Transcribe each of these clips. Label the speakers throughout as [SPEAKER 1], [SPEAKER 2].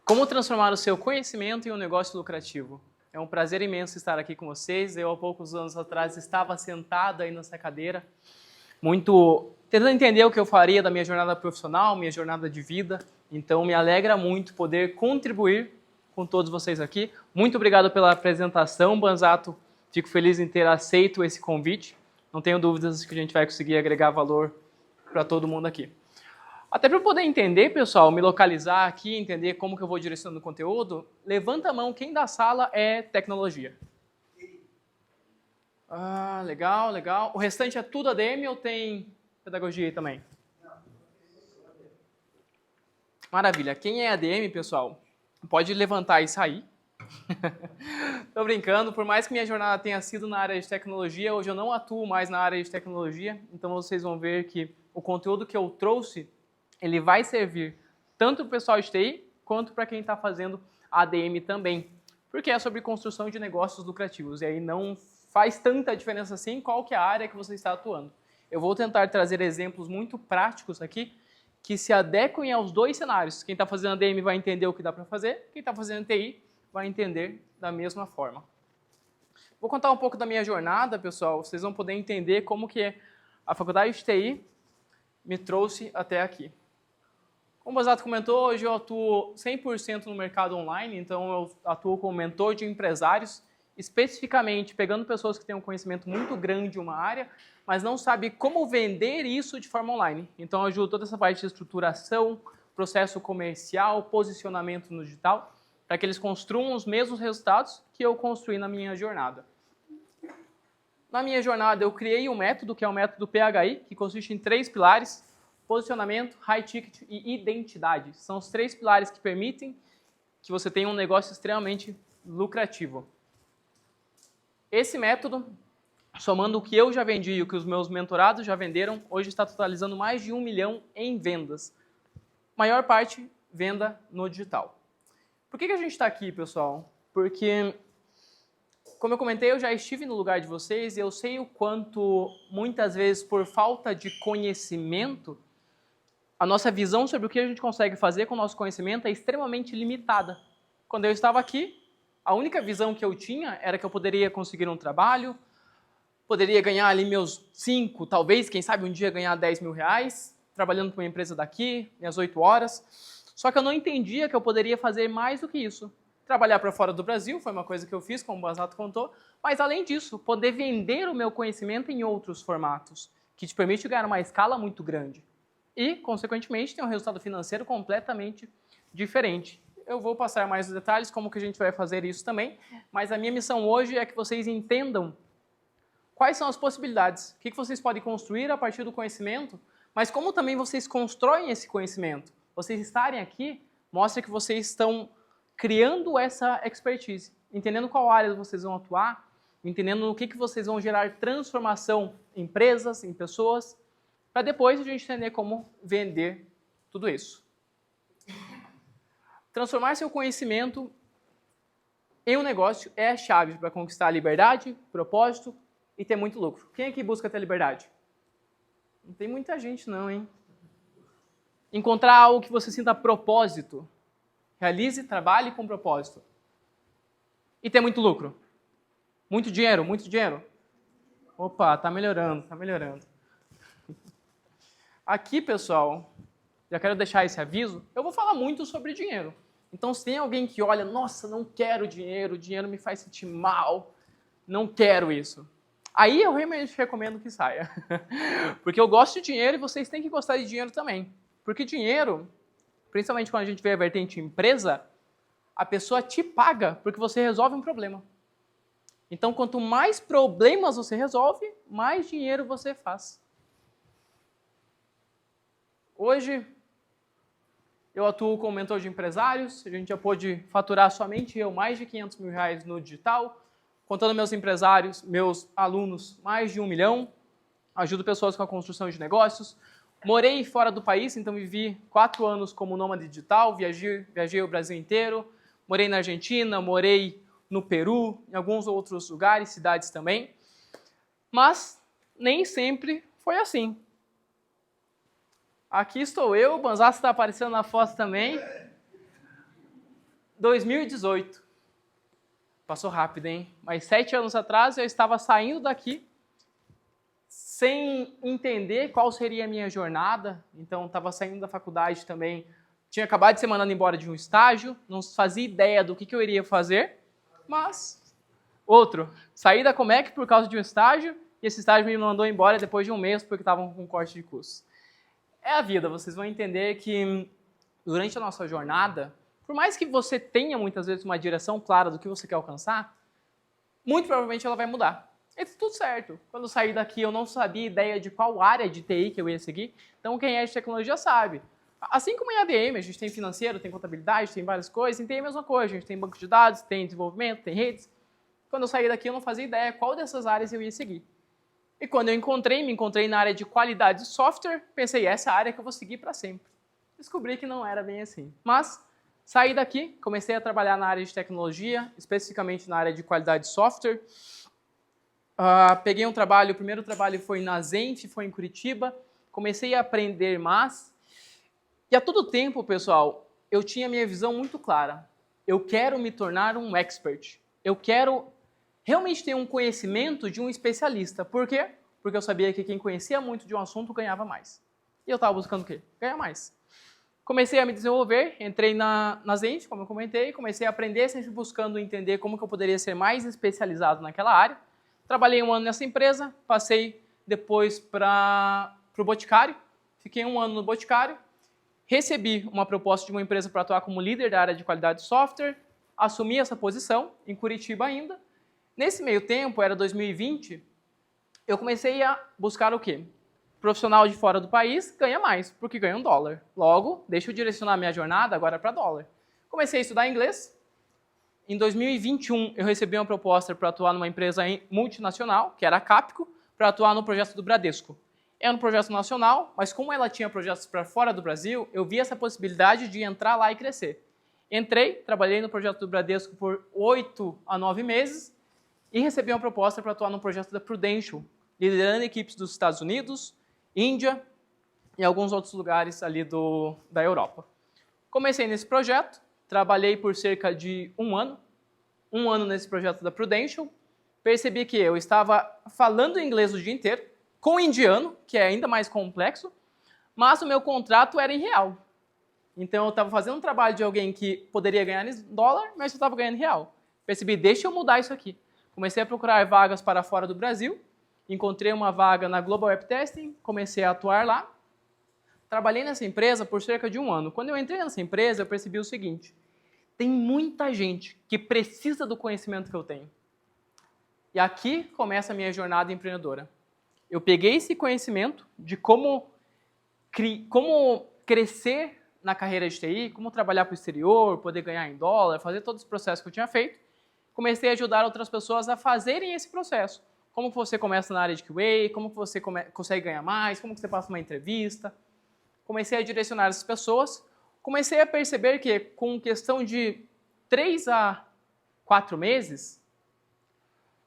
[SPEAKER 1] Como transformar o seu conhecimento em um negócio lucrativo? É um prazer imenso estar aqui com vocês. Eu, há poucos anos atrás, estava sentado aí nessa cadeira, muito tentando entender o que eu faria da minha jornada profissional, minha jornada de vida. Então, me alegra muito poder contribuir com todos vocês aqui. Muito obrigado pela apresentação, Banzato. Fico feliz em ter aceito esse convite. Não tenho dúvidas que a gente vai conseguir agregar valor para todo mundo aqui. Até para eu poder entender, pessoal, me localizar aqui, entender como que eu vou direcionando o conteúdo, levanta a mão quem da sala é tecnologia. Ah, legal, legal. O restante é tudo ADM ou tem pedagogia aí também? Maravilha. Quem é ADM, pessoal, pode levantar e sair. Tô brincando, por mais que minha jornada tenha sido na área de tecnologia, hoje eu não atuo mais na área de tecnologia, então vocês vão ver que o conteúdo que eu trouxe ele vai servir tanto para o pessoal de TI, quanto para quem está fazendo ADM também. Porque é sobre construção de negócios lucrativos. E aí não faz tanta diferença assim qual que é a área que você está atuando. Eu vou tentar trazer exemplos muito práticos aqui, que se adequem aos dois cenários. Quem está fazendo ADM vai entender o que dá para fazer, quem está fazendo TI vai entender da mesma forma. Vou contar um pouco da minha jornada, pessoal. Vocês vão poder entender como que a faculdade de TI me trouxe até aqui. Como o Banzato comentou, hoje eu atuo 100% no mercado online, então eu atuo como mentor de empresários, especificamente pegando pessoas que têm um conhecimento muito grande de uma área, mas não sabem como vender isso de forma online. Então eu ajudo toda essa parte de estruturação, processo comercial, posicionamento no digital, para que eles construam os mesmos resultados que eu construí na minha jornada. Na minha jornada eu criei um método, que é o método PHI, que consiste em 3 pilares: posicionamento, high ticket e identidade. São os 3 pilares que permitem que você tenha um negócio extremamente lucrativo. Esse método, somando o que eu já vendi e o que os meus mentorados já venderam, hoje está totalizando mais de 1 milhão em vendas. Maior parte, venda no digital. Por que a gente está aqui, pessoal? Porque, como eu comentei, eu já estive no lugar de vocês e eu sei o quanto, muitas vezes, por falta de conhecimento, a nossa visão sobre o que a gente consegue fazer com o nosso conhecimento é extremamente limitada. Quando eu estava aqui, a única visão que eu tinha era que eu poderia conseguir um trabalho, poderia ganhar ali meus 5, talvez, quem sabe um dia ganhar 10 mil reais, trabalhando para uma empresa daqui, minhas 8 horas. Só que eu não entendia que eu poderia fazer mais do que isso. Trabalhar para fora do Brasil foi uma coisa que eu fiz, como o Banzato contou, mas além disso, poder vender o meu conhecimento em outros formatos, que te permite ganhar uma escala muito grande. E, consequentemente, tem um resultado financeiro completamente diferente. Eu vou passar mais os detalhes, como que a gente vai fazer isso também, mas a minha missão hoje é que vocês entendam quais são as possibilidades, o que vocês podem construir a partir do conhecimento, mas como também vocês constroem esse conhecimento. Vocês estarem aqui mostra que vocês estão criando essa expertise, entendendo qual área vocês vão atuar, entendendo no que vocês vão gerar transformação em empresas, em pessoas, para depois a gente entender como vender tudo isso. Transformar seu conhecimento em um negócio é a chave para conquistar a liberdade, propósito e ter muito lucro. Quem aqui busca ter liberdade? Não tem muita gente não, hein? Encontrar algo que você sinta propósito. Realize, trabalhe com propósito. E ter muito lucro. Muito dinheiro, muito dinheiro. Opa, tá melhorando, tá melhorando. Aqui, pessoal, já quero deixar esse aviso, eu vou falar muito sobre dinheiro. Então, se tem alguém que olha, nossa, não quero dinheiro, o dinheiro me faz sentir mal, não quero isso. Aí eu realmente recomendo que saia. Porque eu gosto de dinheiro e vocês têm que gostar de dinheiro também. Porque dinheiro, principalmente quando a gente vê a vertente empresa, a pessoa te paga porque você resolve um problema. Então, quanto mais problemas você resolve, mais dinheiro você faz. Hoje, eu atuo como mentor de empresários, a gente já pôde faturar somente eu mais de 500 mil reais no digital, contando meus empresários, meus alunos, mais de 1 milhão, ajudo pessoas com a construção de negócios. Morei fora do país, então vivi 4 anos como nômade digital, viajei o Brasil inteiro, morei na Argentina, morei no Peru, em alguns outros lugares, cidades também, mas nem sempre foi assim. Aqui estou eu, o Banzato está aparecendo na foto também. 2018. Passou rápido, hein? Mas 7 anos atrás eu estava saindo daqui sem entender qual seria a minha jornada. Então, estava saindo da faculdade também. Tinha acabado de ser mandado embora de um estágio, não fazia ideia do que eu iria fazer, mas saí da Comec por causa de um estágio, e esse estágio me mandou embora depois de um mês porque estavam com corte de custos. É a vida, vocês vão entender que durante a nossa jornada, por mais que você tenha muitas vezes uma direção clara do que você quer alcançar, muito provavelmente ela vai mudar. E tudo certo. Quando eu saí daqui, eu não sabia ideia de qual área de TI que eu ia seguir, então quem é de tecnologia sabe. Assim como em ADM, a gente tem financeiro, tem contabilidade, tem várias coisas, e tem a mesma coisa, a gente tem banco de dados, tem desenvolvimento, tem redes. Quando eu saí daqui, eu não fazia ideia qual dessas áreas eu ia seguir. E quando eu me encontrei na área de qualidade de software, pensei, essa é a área que eu vou seguir para sempre. Descobri que não era bem assim. Mas saí daqui, comecei a trabalhar na área de tecnologia, especificamente na área de qualidade de software. Peguei um trabalho, o primeiro trabalho foi na Zenf, foi em Curitiba, comecei a aprender mais. E a todo tempo, pessoal, eu tinha minha visão muito clara. Eu quero me tornar um expert. Eu quero realmente ter um conhecimento de um especialista. Por quê? Porque eu sabia que quem conhecia muito de um assunto ganhava mais. E eu estava buscando o quê? Ganhar mais. Comecei a me desenvolver, entrei na Zenf, como eu comentei, comecei a aprender, sempre buscando entender como que eu poderia ser mais especializado naquela área. Trabalhei um ano nessa empresa, passei depois para o Boticário, fiquei um ano no Boticário, recebi uma proposta de uma empresa para atuar como líder da área de qualidade de software, assumi essa posição, em Curitiba ainda. Nesse meio tempo, era 2020, eu comecei a buscar o quê? Profissional de fora do país ganha mais, porque ganha $1. Logo, deixa eu direcionar minha jornada agora para dólar. Comecei a estudar inglês. Em 2021, eu recebi uma proposta para atuar numa empresa multinacional, que era a Capco, para atuar no projeto do Bradesco. Era um projeto nacional, mas como ela tinha projetos para fora do Brasil, eu vi essa possibilidade de entrar lá e crescer. Entrei, trabalhei no projeto do Bradesco por 8 a 9 meses e recebi uma proposta para atuar no projeto da Prudential, liderando equipes dos Estados Unidos, Índia e alguns outros lugares ali da Europa. Comecei nesse projeto, trabalhei por cerca de um ano nesse projeto da Prudential, percebi que eu estava falando inglês o dia inteiro, com indiano, que é ainda mais complexo, mas o meu contrato era em real. Então eu estava fazendo um trabalho de alguém que poderia ganhar em dólar, mas eu estava ganhando em real. Percebi, deixa eu mudar isso aqui. Comecei a procurar vagas para fora do Brasil, encontrei uma vaga na Global Web Testing, comecei a atuar lá. Trabalhei nessa empresa por cerca de um ano. Quando eu entrei nessa empresa, eu percebi o seguinte, tem muita gente que precisa do conhecimento que eu tenho. E aqui começa a minha jornada empreendedora. Eu peguei esse conhecimento de como crescer na carreira de TI, como trabalhar para o exterior, poder ganhar em dólar, fazer todos os processos que eu tinha feito. Comecei a ajudar outras pessoas a fazerem esse processo. Como que você começa na área de QA, como que você consegue ganhar mais, como que você passa uma entrevista. Comecei a direcionar essas pessoas. Comecei a perceber que, com questão de 3 a 4 meses,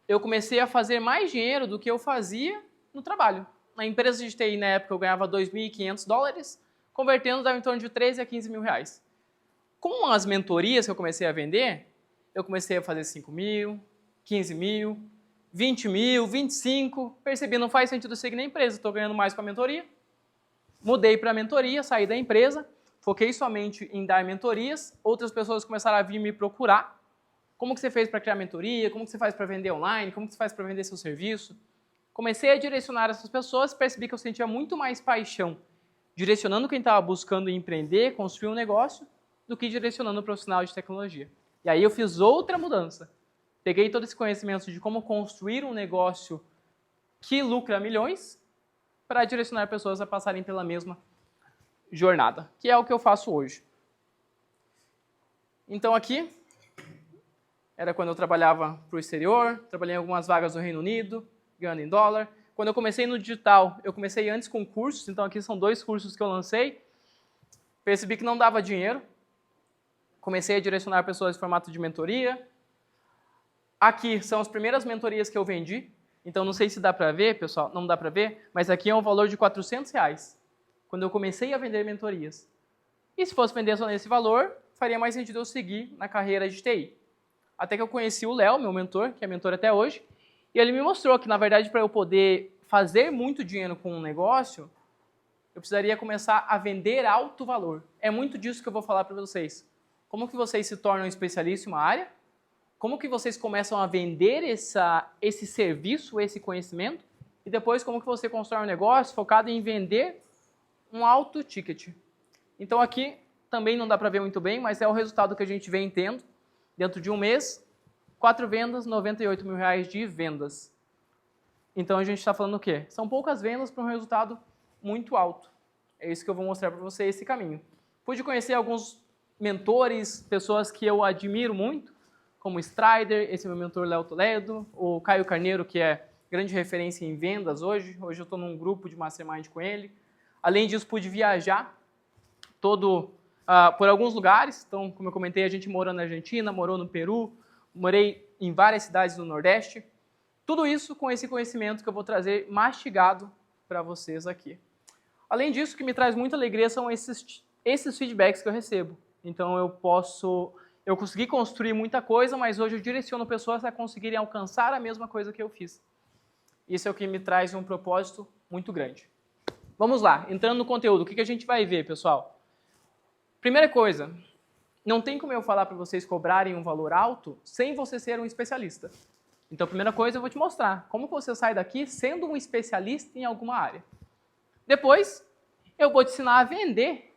[SPEAKER 1] eu comecei a fazer mais dinheiro do que eu fazia no trabalho. Na empresa de TI, na época, eu ganhava $2.500, convertendo dava em torno de 13 a 15 mil reais. Com as mentorias que eu comecei a vender, eu comecei a fazer 5 mil, 15 mil, 20 mil, 25. Percebi, não faz sentido eu seguir na empresa, estou ganhando mais com a mentoria. Mudei para a mentoria, saí da empresa, foquei somente em dar mentorias. Outras pessoas começaram a vir me procurar. Como que você fez para criar mentoria? Como que você faz para vender online? Como que você faz para vender seu serviço? Comecei a direcionar essas pessoas, percebi que eu sentia muito mais paixão direcionando quem estava buscando empreender, construir um negócio, do que direcionando o profissional de tecnologia. E aí eu fiz outra mudança. Peguei todo esse conhecimento de como construir um negócio que lucra milhões para direcionar pessoas a passarem pela mesma jornada, que é o que eu faço hoje. Então aqui era quando eu trabalhava para o exterior, trabalhei em algumas vagas no Reino Unido, ganhando em dólar. Quando eu comecei no digital, eu comecei antes com cursos, então aqui são 2 cursos que eu lancei. Percebi que não dava dinheiro. Comecei a direcionar pessoas em formato de mentoria. Aqui são as primeiras mentorias que eu vendi. Então não sei se dá para ver, pessoal, não dá para ver, mas aqui é um valor de R$400, quando eu comecei a vender mentorias. E se fosse vender só nesse valor, faria mais sentido eu seguir na carreira de TI. Até que eu conheci o Léo, meu mentor, que é mentor até hoje, e ele me mostrou que, na verdade, para eu poder fazer muito dinheiro com um negócio, eu precisaria começar a vender alto valor. É muito disso que eu vou falar para vocês. Como que vocês se tornam especialistas em uma área? Como que vocês começam a vender esse serviço, esse conhecimento? E depois como que você constrói um negócio focado em vender um alto ticket. Então aqui também não dá para ver muito bem, mas é o resultado que a gente vem tendo. Dentro de um mês, 4 vendas, R$98 mil de vendas. Então a gente está falando o quê? São poucas vendas para um resultado muito alto. É isso que eu vou mostrar para você, esse caminho. Pude conhecer alguns mentores, pessoas que eu admiro muito, como o Strider, esse meu mentor Léo Toledo, o Caio Carneiro, que é grande referência em vendas hoje. Hoje eu estou num grupo de mastermind com ele. Além disso, pude viajar por alguns lugares. Então, como eu comentei, a gente morou na Argentina, morou no Peru, morei em várias cidades do Nordeste. Tudo isso com esse conhecimento que eu vou trazer mastigado para vocês aqui. Além disso, o que me traz muita alegria são esses feedbacks que eu recebo. Então, eu consegui construir muita coisa, mas hoje eu direciono pessoas a conseguirem alcançar a mesma coisa que eu fiz. Isso é o que me traz um propósito muito grande. Vamos lá, entrando no conteúdo, o que a gente vai ver, pessoal? Primeira coisa, não tem como eu falar para vocês cobrarem um valor alto sem você ser um especialista. Então, a primeira coisa eu vou te mostrar como você sai daqui sendo um especialista em alguma área. Depois, eu vou te ensinar a vender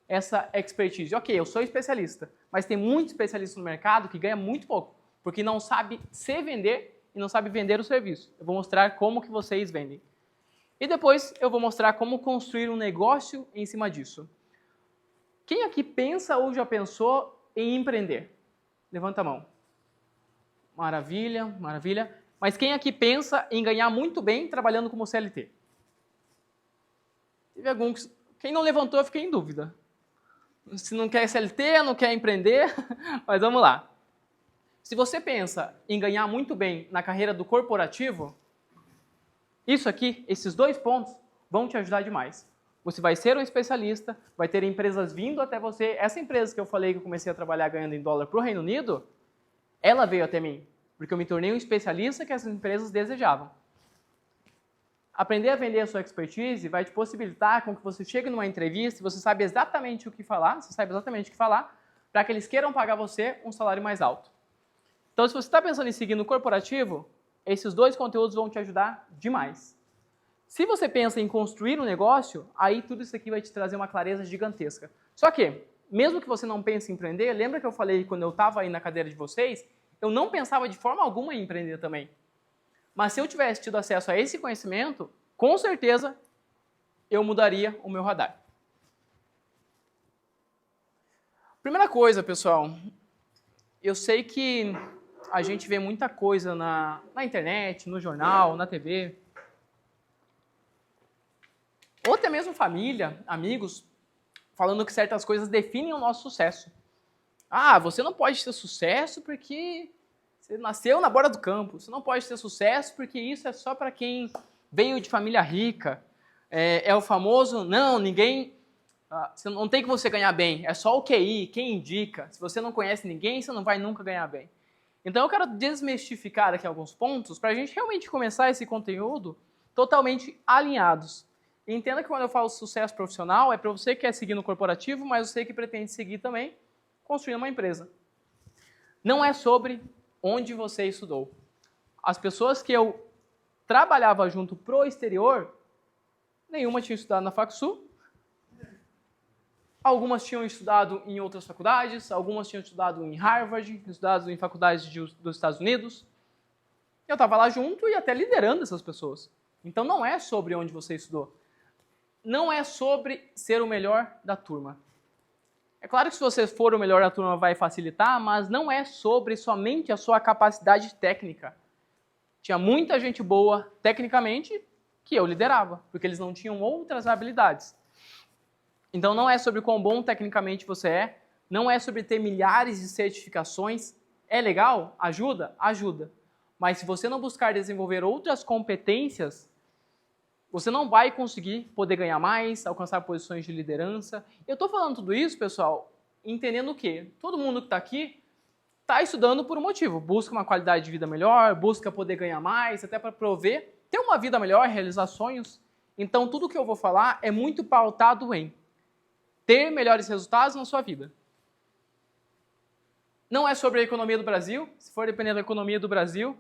[SPEAKER 1] essa expertise. Ok, eu sou especialista, mas tem muito especialista no mercado que ganha muito pouco, porque não sabe se vender e não sabe vender o serviço. Eu vou mostrar como que vocês vendem. E depois eu vou mostrar como construir um negócio em cima disso. Quem aqui pensa ou já pensou em empreender? Levanta a mão. Maravilha, maravilha. Mas quem aqui pensa em ganhar muito bem trabalhando como CLT? Teve alguns. Quem não levantou, eu fiquei em dúvida. Se não quer CLT, não quer empreender, mas vamos lá. Se você pensa em ganhar muito bem na carreira do corporativo, isso aqui, esses 2 pontos, vão te ajudar demais. Você vai ser um especialista, vai ter empresas vindo até você. Essa empresa que eu falei que eu comecei a trabalhar ganhando em dólar para o Reino Unido, ela veio até mim, porque eu me tornei um especialista que essas empresas desejavam. Aprender a vender a sua expertise vai te possibilitar com que você chegue numa entrevista e você sabe exatamente o que falar, para que eles queiram pagar você um salário mais alto. Então, se você está pensando em seguir no corporativo, esses 2 conteúdos vão te ajudar demais. Se você pensa em construir um negócio, aí tudo isso aqui vai te trazer uma clareza gigantesca. Só que, mesmo que você não pense em empreender, lembra que eu falei quando eu estava aí na cadeira de vocês, eu não pensava de forma alguma em empreender também. Mas se eu tivesse tido acesso a esse conhecimento, com certeza eu mudaria o meu radar. Primeira coisa, pessoal, eu sei que a gente vê muita coisa na internet, no jornal, na TV, ou até mesmo família, amigos, falando que certas coisas definem o nosso sucesso. Ah, você não pode ter sucesso porque você nasceu na borda do campo. Você não pode ter sucesso porque isso é só para quem veio de família rica. É o famoso, não, ninguém... não tem que você ganhar bem, é só o QI, quem indica. Se você não conhece ninguém, você não vai nunca ganhar bem. Então eu quero desmistificar aqui alguns pontos para a gente realmente começar esse conteúdo totalmente alinhados. E entenda que quando eu falo sucesso profissional, é para você que quer seguir no corporativo, mas você que pretende seguir também construindo uma empresa. Não é sobre onde você estudou. As pessoas que eu trabalhava junto pro exterior, nenhuma tinha estudado na FacSul, algumas tinham estudado em outras faculdades, algumas tinham estudado em Harvard, estudado em faculdades dos Estados Unidos. Eu estava lá junto e até liderando essas pessoas. Então não é sobre onde você estudou. Não é sobre ser o melhor da turma. É claro que se você for o melhor da turma vai facilitar, mas não é sobre somente a sua capacidade técnica. Tinha muita gente boa tecnicamente que eu liderava, porque eles não tinham outras habilidades. Então não é sobre quão bom tecnicamente você é, não é sobre ter milhares de certificações. É legal? Ajuda? Ajuda. Mas se você não buscar desenvolver outras competências, você não vai conseguir poder ganhar mais, alcançar posições de liderança. Eu estou falando tudo isso, pessoal, entendendo o quê? Todo mundo que está aqui está estudando por um motivo. Busca uma qualidade de vida melhor, busca poder ganhar mais, até para prover, ter uma vida melhor, realizar sonhos. Então, tudo que eu vou falar é muito pautado em ter melhores resultados na sua vida. Não é sobre a economia do Brasil. Se for depender da economia do Brasil,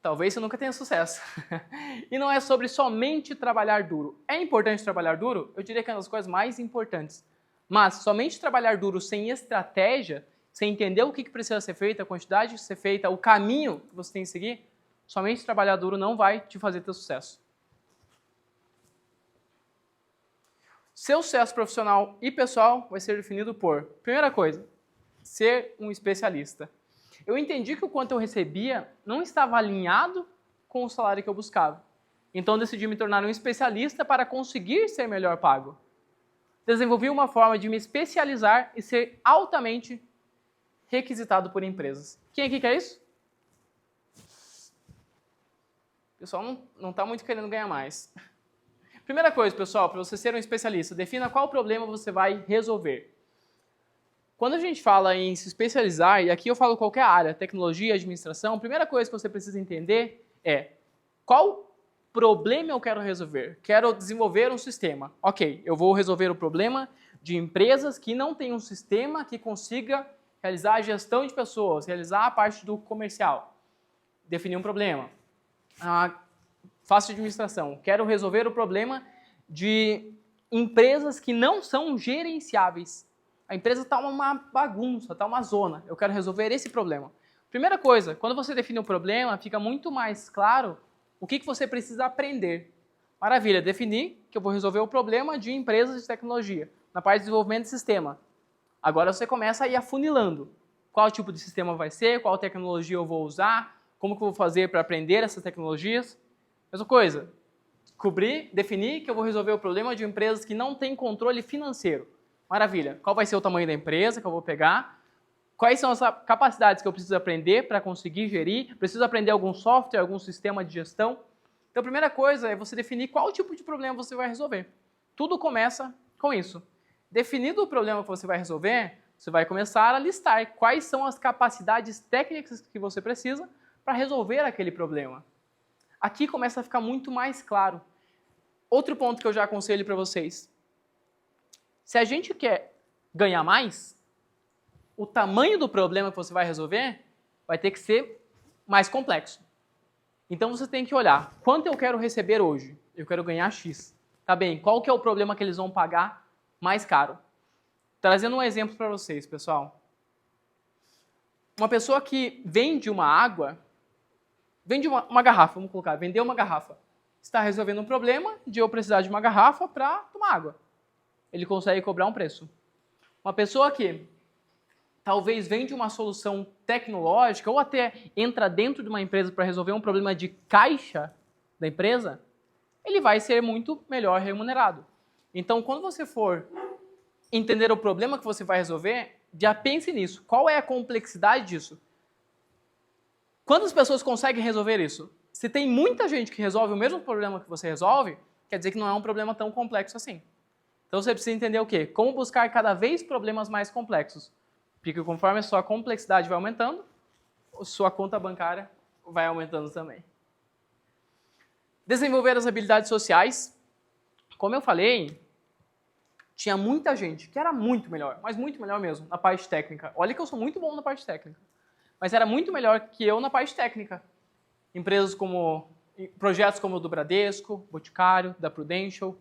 [SPEAKER 1] talvez você nunca tenha sucesso. E não é sobre somente trabalhar duro. É importante trabalhar duro? Eu diria que é uma das coisas mais importantes. Mas somente trabalhar duro sem estratégia, sem entender o que precisa ser feito, a quantidade de ser feita, o caminho que você tem que seguir, somente trabalhar duro não vai te fazer ter sucesso. Seu sucesso profissional e pessoal vai ser definido por, primeira coisa, ser um especialista. Eu entendi que o quanto eu recebia não estava alinhado com o salário que eu buscava. Então decidi me tornar um especialista para conseguir ser melhor pago. Desenvolvi uma forma de me especializar e ser altamente requisitado por empresas. Quem aqui quer isso? O pessoal não está muito querendo ganhar mais. Primeira coisa, pessoal, para você ser um especialista, defina qual problema você vai resolver. Quando a gente fala em se especializar, e aqui eu falo qualquer área, tecnologia, administração, a primeira coisa que você precisa entender é qual problema eu quero resolver. Quero desenvolver um sistema. Ok, eu vou resolver o problema de empresas que não têm um sistema que consiga realizar a gestão de pessoas, realizar a parte do comercial. Definir um problema. Faço administração. Quero resolver o problema de empresas que não são gerenciáveis. A empresa está uma bagunça, está uma zona. Eu quero resolver esse problema. Primeira coisa, quando você define um problema, fica muito mais claro o que você precisa aprender. Maravilha, definir que eu vou resolver o problema de empresas de tecnologia, na parte de desenvolvimento de sistema. Agora você começa a ir afunilando. Qual tipo de sistema vai ser, qual tecnologia eu vou usar, como que eu vou fazer para aprender essas tecnologias. Mesma coisa, definir que eu vou resolver o problema de empresas que não têm controle financeiro. Maravilha, qual vai ser o tamanho da empresa que eu vou pegar? Quais são as capacidades que eu preciso aprender para conseguir gerir? Preciso aprender algum software, algum sistema de gestão? Então, a primeira coisa é você definir qual tipo de problema você vai resolver. Tudo começa com isso. Definido o problema que você vai resolver, você vai começar a listar quais são as capacidades técnicas que você precisa para resolver aquele problema. Aqui começa a ficar muito mais claro. Outro ponto que eu já aconselho para vocês. Se a gente quer ganhar mais, o tamanho do problema que você vai resolver vai ter que ser mais complexo. Então você tem que olhar, quanto eu quero receber hoje? Eu quero ganhar X. Tá bem, qual que é o problema que eles vão pagar mais caro? Trazendo um exemplo para vocês, pessoal. Uma pessoa que vende uma água, vende uma garrafa, vamos colocar, vendeu uma garrafa. Está resolvendo um problema de eu precisar de uma garrafa para tomar água. Ele consegue cobrar um preço. Uma pessoa que talvez vende uma solução tecnológica ou até entra dentro de uma empresa para resolver um problema de caixa da empresa, ele vai ser muito melhor remunerado. Então, quando você for entender o problema que você vai resolver, já pense nisso. Qual é a complexidade disso? Quantas pessoas conseguem resolver isso? Se tem muita gente que resolve o mesmo problema que você resolve, quer dizer que não é um problema tão complexo assim. Então você precisa entender o quê? Como buscar cada vez problemas mais complexos. Porque conforme a sua complexidade vai aumentando, a sua conta bancária vai aumentando também. Desenvolver as habilidades sociais. Como eu falei, tinha muita gente que era muito melhor, mas muito melhor mesmo, na parte técnica. Olha que eu sou muito bom na parte técnica. Mas era muito melhor que eu na parte técnica. Projetos como o do Bradesco, Boticário, da Prudential.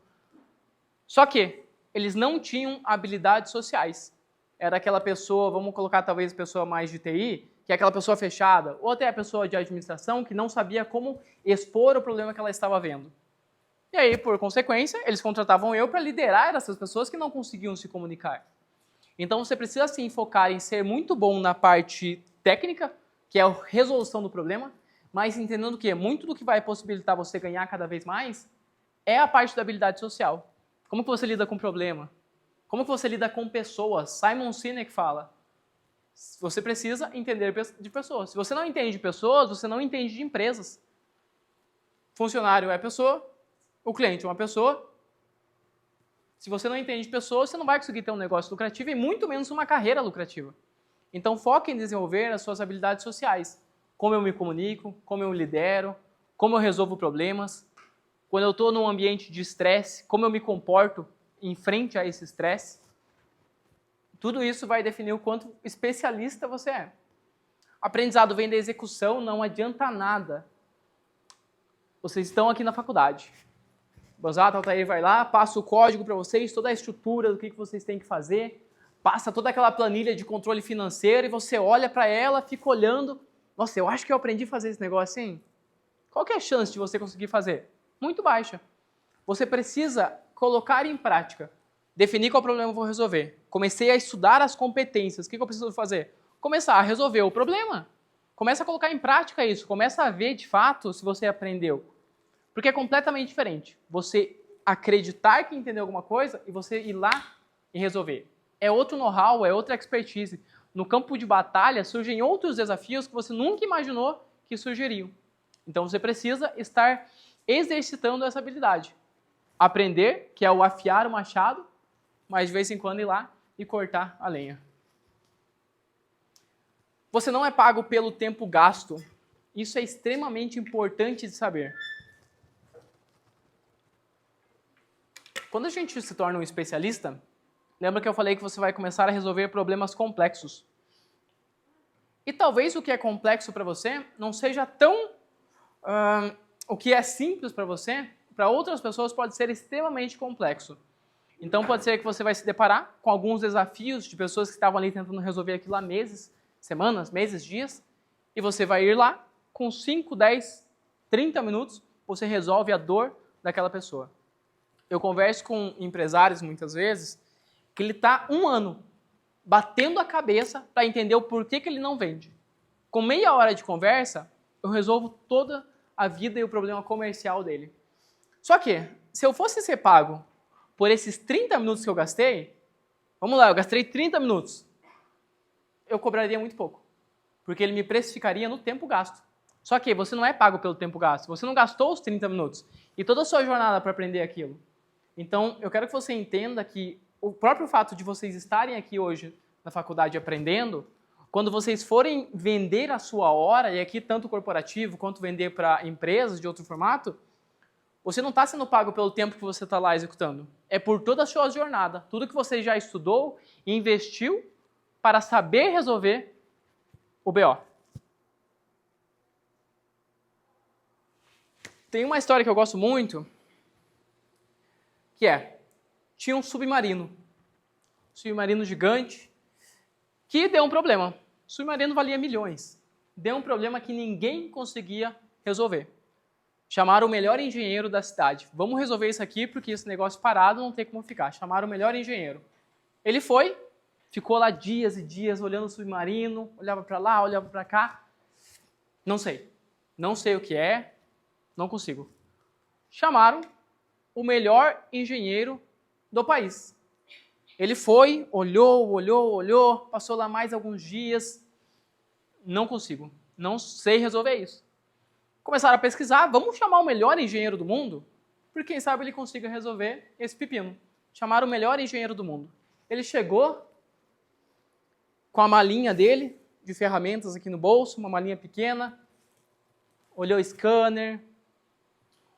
[SPEAKER 1] Só que eles não tinham habilidades sociais. Era aquela pessoa, vamos colocar talvez a pessoa mais de TI, que é aquela pessoa fechada, ou até a pessoa de administração que não sabia como expor o problema que ela estava vendo. E aí, por consequência, eles contratavam eu para liderar essas pessoas que não conseguiam se comunicar. Então você precisa sim focar em ser muito bom na parte técnica, que é a resolução do problema, mas entendendo que muito do que vai possibilitar você ganhar cada vez mais é a parte da habilidade social. Como que você lida com o problema? Como que você lida com pessoas? Simon Sinek fala, você precisa entender de pessoas. Se você não entende de pessoas, você não entende de empresas. Funcionário é pessoa, o cliente é uma pessoa, Se você não entende pessoas, você não vai conseguir ter um negócio lucrativo e muito menos uma carreira lucrativa. Então, foque em desenvolver as suas habilidades sociais. Como eu me comunico, como eu lidero, como eu resolvo problemas. Quando eu estou num ambiente de estresse, como eu me comporto em frente a esse estresse. Tudo isso vai definir o quanto especialista você é. Aprendizado vem da execução, não adianta nada. Vocês estão aqui na faculdade. O Banzato Altair vai lá, passa o código para vocês, toda a estrutura do que vocês têm que fazer, passa toda aquela planilha de controle financeiro e você olha para ela, fica olhando. Nossa, eu acho que eu aprendi a fazer esse negócio assim. Qual que é a chance de você conseguir fazer? Muito baixa. Você precisa colocar em prática. Definir qual problema eu vou resolver. Comecei a estudar as competências. O que eu preciso fazer? Começar a resolver o problema. Começa a colocar em prática isso. Começa a ver, de fato, se você aprendeu. Porque é completamente diferente. Você acreditar que entendeu alguma coisa e você ir lá e resolver. É outro know-how, é outra expertise. No campo de batalha surgem outros desafios que você nunca imaginou que surgiriam. Então você precisa estar exercitando essa habilidade. Aprender, que é o afiar o machado, mas de vez em quando ir lá e cortar a lenha. Você não é pago pelo tempo gasto. Isso é extremamente importante de saber. Quando a gente se torna um especialista, lembra que eu falei que você vai começar a resolver problemas complexos. E talvez o que é complexo para você não seja tão... o que é simples para você, para outras pessoas pode ser extremamente complexo. Então pode ser que você vai se deparar com alguns desafios de pessoas que estavam ali tentando resolver aquilo há meses, semanas, meses, dias, e você vai ir lá, com 5, 10, 30 minutos, você resolve a dor daquela pessoa. Eu converso com empresários muitas vezes que ele está 1 ano batendo a cabeça para entender o porquê que ele não vende. Com meia hora de conversa, eu resolvo toda a vida e o problema comercial dele. Só que, se eu fosse ser pago por esses 30 minutos que eu gastei, vamos lá, eu gastei 30 minutos, eu cobraria muito pouco, porque ele me precificaria no tempo gasto. Só que você não é pago pelo tempo gasto, você não gastou os 30 minutos e toda a sua jornada para aprender aquilo. Então, eu quero que você entenda que o próprio fato de vocês estarem aqui hoje na faculdade aprendendo, quando vocês forem vender a sua hora, e aqui tanto corporativo quanto vender para empresas de outro formato, você não está sendo pago pelo tempo que você está lá executando. É por toda a sua jornada, tudo que você já estudou e investiu para saber resolver o BO. Tem uma história que eu gosto muito, que tinha um submarino gigante, que deu um problema. O submarino valia milhões. Deu um problema que ninguém conseguia resolver. Chamaram o melhor engenheiro da cidade. Vamos resolver isso aqui, porque esse negócio parado não tem como ficar. Chamaram o melhor engenheiro. Ele foi, ficou lá dias e dias olhando o submarino, olhava para lá, olhava para cá. Não sei o que é, não consigo. Chamaram o melhor engenheiro do país. Ele foi, olhou, passou lá mais alguns dias. Não consigo, não sei resolver isso. Começaram a pesquisar, vamos chamar o melhor engenheiro do mundo? Porque quem sabe ele consiga resolver esse pepino. Chamaram o melhor engenheiro do mundo. Ele chegou com a malinha dele, de ferramentas aqui no bolso, uma malinha pequena, olhou o scanner,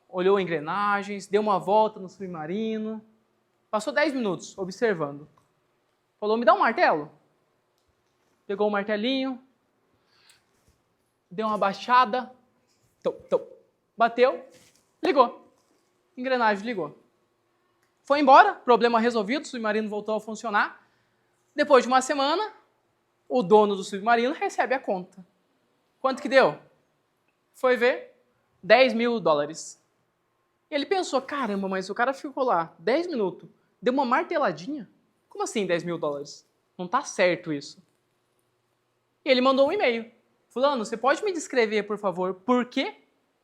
[SPEAKER 1] olhou engrenagens, deu uma volta no submarino, passou 10 minutos observando. Falou, me dá um martelo. Pegou o martelinho, deu uma baixada, bateu, ligou. Engrenagem ligou. Foi embora, problema resolvido, o submarino voltou a funcionar. Depois de uma semana, o dono do submarino recebe a conta. Quanto que deu? Foi ver, $10.000. E ele pensou, caramba, mas o cara ficou lá 10 minutos, deu uma marteladinha? Como assim $10.000? Não está certo isso. E ele mandou um e-mail. Fulano, você pode me descrever, por favor, por que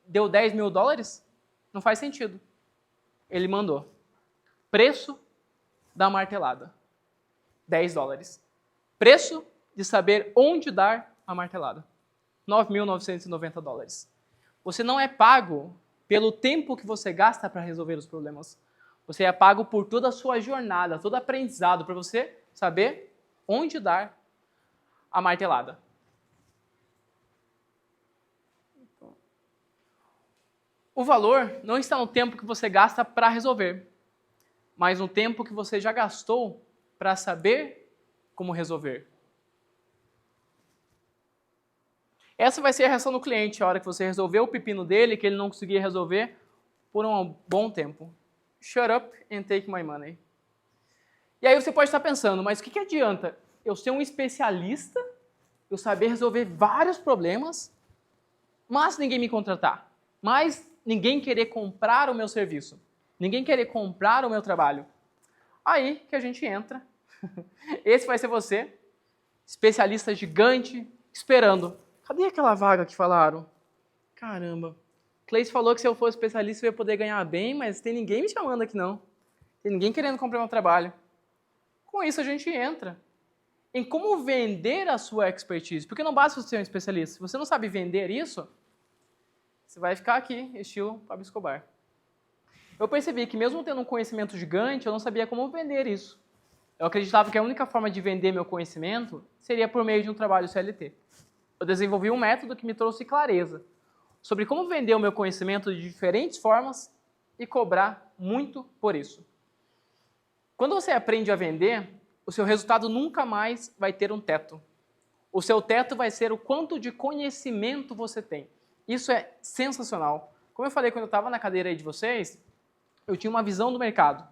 [SPEAKER 1] deu $10.000? Não faz sentido. Ele mandou. Preço da martelada. $10. Preço de saber onde dar a martelada. $9.990. Você não é pago pelo tempo que você gasta para resolver os problemas. Você é pago por toda a sua jornada, todo aprendizado, para você saber onde dar a martelada. O valor não está no tempo que você gasta para resolver, mas no tempo que você já gastou para saber como resolver. Essa vai ser a reação do cliente, a hora que você resolveu o pepino dele, que ele não conseguia resolver por um bom tempo. Shut up and take my money. E aí você pode estar pensando, mas o que adianta eu ser um especialista, eu saber resolver vários problemas, mas ninguém me contratar, mas ninguém querer comprar o meu serviço, ninguém querer comprar o meu trabalho? Aí que a gente entra. Esse vai ser você, especialista gigante, esperando. Cadê aquela vaga que falaram? Caramba, Cleiton falou que se eu fosse especialista eu ia poder ganhar bem, mas tem ninguém me chamando aqui não. Tem ninguém querendo comprar meu trabalho. Com isso a gente entra em como vender a sua expertise. Porque não basta você ser um especialista. Se você não sabe vender isso, você vai ficar aqui, estilo Pablo Escobar. Eu percebi que mesmo tendo um conhecimento gigante, eu não sabia como vender isso. Eu acreditava que a única forma de vender meu conhecimento seria por meio de um trabalho CLT. Eu desenvolvi um método que me trouxe clareza sobre como vender o meu conhecimento de diferentes formas e cobrar muito por isso. Quando você aprende a vender, o seu resultado nunca mais vai ter um teto. O seu teto vai ser o quanto de conhecimento você tem. Isso é sensacional. Como eu falei quando eu estava na cadeira aí de vocês, eu tinha uma visão do mercado.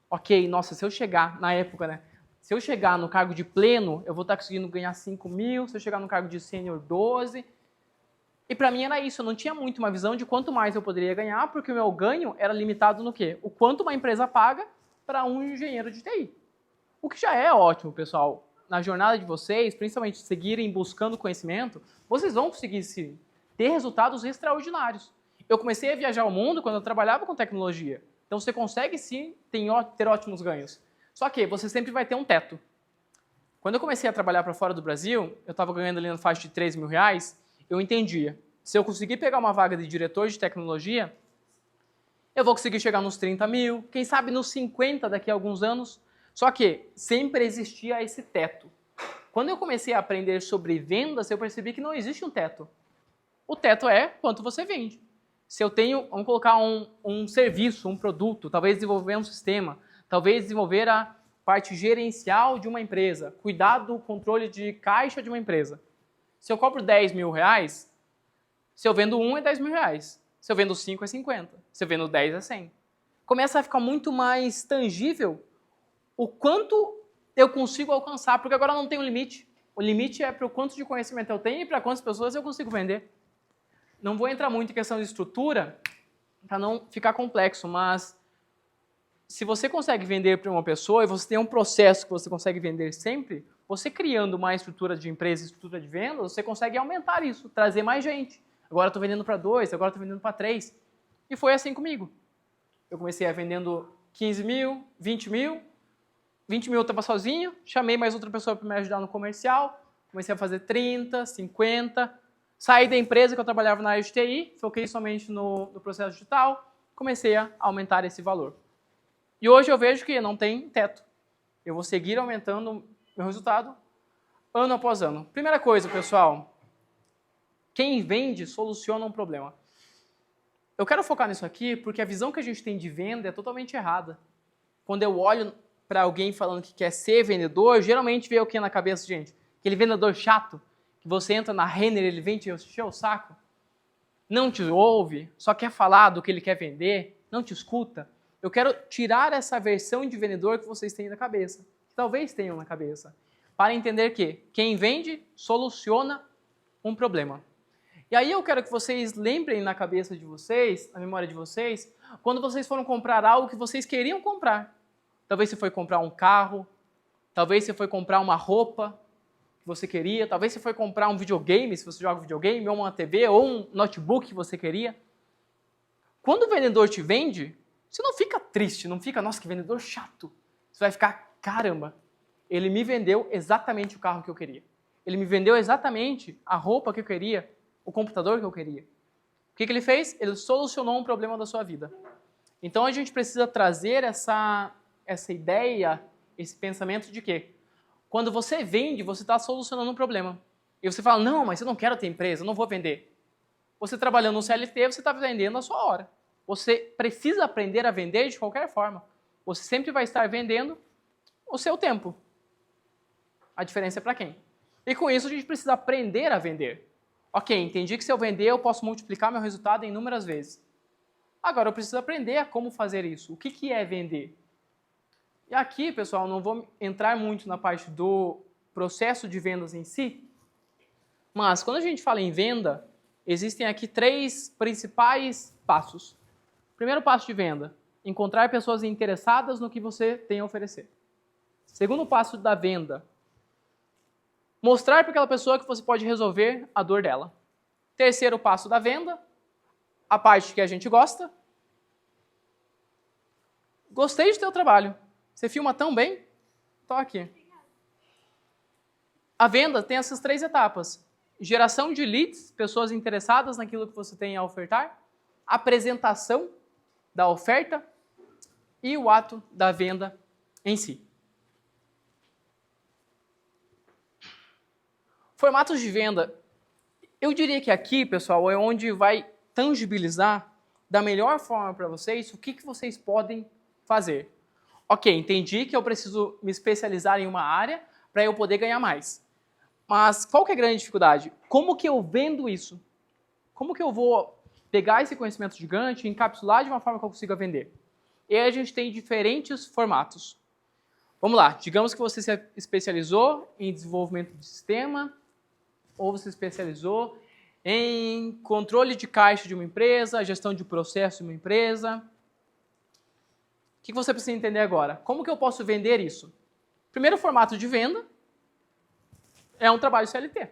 [SPEAKER 1] Ok, nossa, se eu chegar, na época, né? Se eu chegar no cargo de pleno, eu vou estar conseguindo ganhar 5 mil, se eu chegar no cargo de sênior, 12. E para mim era isso, eu não tinha muito uma visão de quanto mais eu poderia ganhar, porque o meu ganho era limitado no quê? O quanto uma empresa paga para um engenheiro de TI. O que já é ótimo, pessoal. Na jornada de vocês, principalmente seguirem buscando conhecimento, vocês vão conseguir sim, ter resultados extraordinários. Eu comecei a viajar o mundo quando eu trabalhava com tecnologia. Então você consegue sim ter ótimos ganhos. Só que você sempre vai ter um teto. Quando eu comecei a trabalhar para fora do Brasil, eu estava ganhando ali na faixa de 3 mil reais, eu entendia. Se eu conseguir pegar uma vaga de diretor de tecnologia, eu vou conseguir chegar nos 30 mil, quem sabe nos 50 daqui a alguns anos. Só que sempre existia esse teto. Quando eu comecei a aprender sobre vendas, eu percebi que não existe um teto. O teto é quanto você vende. Se eu tenho, vamos colocar um serviço, um produto, talvez desenvolver um sistema, talvez desenvolver a parte gerencial de uma empresa, cuidar do controle de caixa de uma empresa. Se eu cobro 10 mil reais, se eu vendo 1 é 10 mil reais. Se eu vendo 5 é 50. Se eu vendo 10 é 100. Começa a ficar muito mais tangível o quanto eu consigo alcançar, porque agora não tem um limite. O limite é para o quanto de conhecimento eu tenho e para quantas pessoas eu consigo vender. Não vou entrar muito em questão de estrutura, para não ficar complexo, mas se você consegue vender para uma pessoa e você tem um processo que você consegue vender sempre, você criando uma estrutura de empresa, estrutura de venda, você consegue aumentar isso, trazer mais gente. Agora estou vendendo para 2, agora estou vendendo para 3. E foi assim comigo. Eu comecei a vendendo 15 mil, 20 mil. 20 mil eu estava sozinho, chamei mais outra pessoa para me ajudar no comercial, comecei a fazer 30, 50. Saí da empresa que eu trabalhava na área de TI, foquei somente no processo digital, comecei a aumentar esse valor. E hoje eu vejo que não tem teto. Eu vou seguir aumentando meu resultado ano após ano. Primeira coisa, pessoal, quem vende soluciona um problema. Eu quero focar nisso aqui porque a visão que a gente tem de venda é totalmente errada. Quando eu olho para alguém falando que quer ser vendedor, geralmente vê o que na cabeça, gente? Aquele vendedor chato, que você entra na Renner, ele vem te encher o saco, não te ouve, só quer falar do que ele quer vender, não te escuta. Eu quero tirar essa versão de vendedor que vocês têm na cabeça, que talvez tenham na cabeça, para entender que quem vende soluciona um problema. E aí eu quero que vocês lembrem na cabeça de vocês, na memória de vocês, quando vocês foram comprar algo que vocês queriam comprar. Talvez você foi comprar um carro, talvez você foi comprar uma roupa que você queria, talvez você foi comprar um videogame, se você joga videogame, ou uma TV, ou um notebook que você queria. Quando o vendedor te vende, você não fica triste, não fica, nossa, que vendedor chato. Você vai ficar, caramba, ele me vendeu exatamente o carro que eu queria. Ele me vendeu exatamente a roupa que eu queria, o computador que eu queria. O que ele fez? Ele solucionou um problema da sua vida. Então a gente precisa trazer essa ideia, esse pensamento de que quando você vende, você está solucionando um problema. E você fala, não, mas eu não quero ter empresa, eu não vou vender. Você trabalhando no CLT, você está vendendo a sua hora. Você precisa aprender a vender de qualquer forma. Você sempre vai estar vendendo o seu tempo. A diferença é para quem? E com isso a gente precisa aprender a vender. Ok, entendi que se eu vender eu posso multiplicar meu resultado inúmeras vezes. Agora eu preciso aprender a como fazer isso. O que é vender? E aqui, pessoal, não vou entrar muito na parte do processo de vendas em si, mas quando a gente fala em venda, existem aqui 3 principais passos. Primeiro passo de venda, encontrar pessoas interessadas no que você tem a oferecer. Segundo passo da venda, mostrar para aquela pessoa que você pode resolver a dor dela. Terceiro passo da venda, a parte que a gente gosta. Gostei do teu trabalho. Você filma tão bem? Tô aqui. A venda tem essas 3 etapas. Geração de leads, pessoas interessadas naquilo que você tem a ofertar. Apresentação da oferta e o ato da venda em si. Formatos de venda. Eu diria que aqui, pessoal, é onde vai tangibilizar da melhor forma para vocês o que vocês podem fazer. Ok, entendi que eu preciso me especializar em uma área para eu poder ganhar mais. Mas qual que é a grande dificuldade? Como que eu vendo isso? Como que eu vou pegar esse conhecimento gigante e encapsular de uma forma que eu consiga vender? E aí a gente tem diferentes formatos. Vamos lá, digamos que você se especializou em desenvolvimento de sistema, ou você se especializou em controle de caixa de uma empresa, gestão de processo de uma empresa. O que você precisa entender agora? Como que eu posso vender isso? Primeiro formato de venda é um trabalho CLT.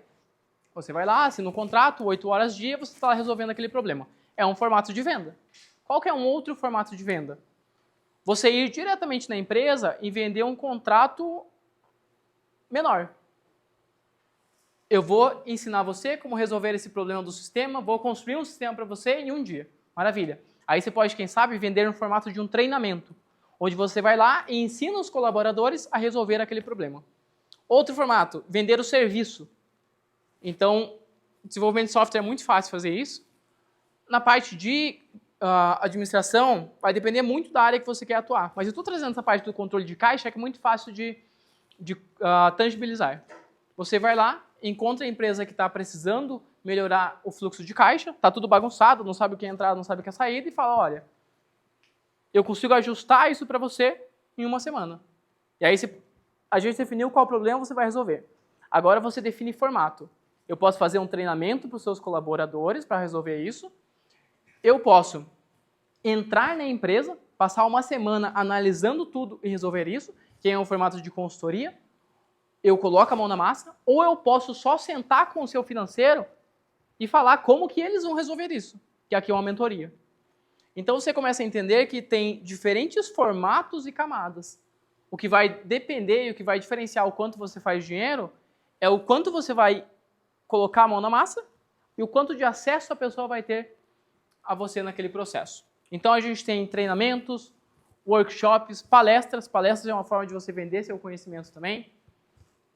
[SPEAKER 1] Você vai lá, assina um contrato, 8 horas dia, você está resolvendo aquele problema. É um formato de venda. Qual que é um outro formato de venda? Você ir diretamente na empresa e vender um contrato menor. Eu vou ensinar você como resolver esse problema do sistema, vou construir um sistema para você em um dia. Maravilha. Aí você pode, quem sabe, vender no formato de um treinamento, onde você vai lá e ensina os colaboradores a resolver aquele problema. Outro formato, vender o serviço. Então, desenvolvimento de software é muito fácil fazer isso. Na parte de administração, vai depender muito da área que você quer atuar. Mas eu estou trazendo essa parte do controle de caixa, que é muito fácil de tangibilizar. Você vai lá, encontra a empresa que está precisando melhorar o fluxo de caixa, está tudo bagunçado, não sabe o que é entrada, não sabe o que é saída, e fala, olha, eu consigo ajustar isso para você em uma semana. E aí a gente definiu qual problema você vai resolver. Agora você define formato. Eu posso fazer um treinamento para os seus colaboradores para resolver isso. Eu posso entrar na empresa, passar uma semana analisando tudo e resolver isso, que é um formato de consultoria. Eu coloco a mão na massa, ou eu posso só sentar com o seu financeiro e falar como que eles vão resolver isso, que aqui é uma mentoria. Então você começa a entender que tem diferentes formatos e camadas. O que vai depender e o que vai diferenciar o quanto você faz dinheiro é o quanto você vai colocar a mão na massa e o quanto de acesso a pessoa vai ter a você naquele processo. Então a gente tem treinamentos, workshops, palestras. Palestras é uma forma de você vender seu conhecimento também.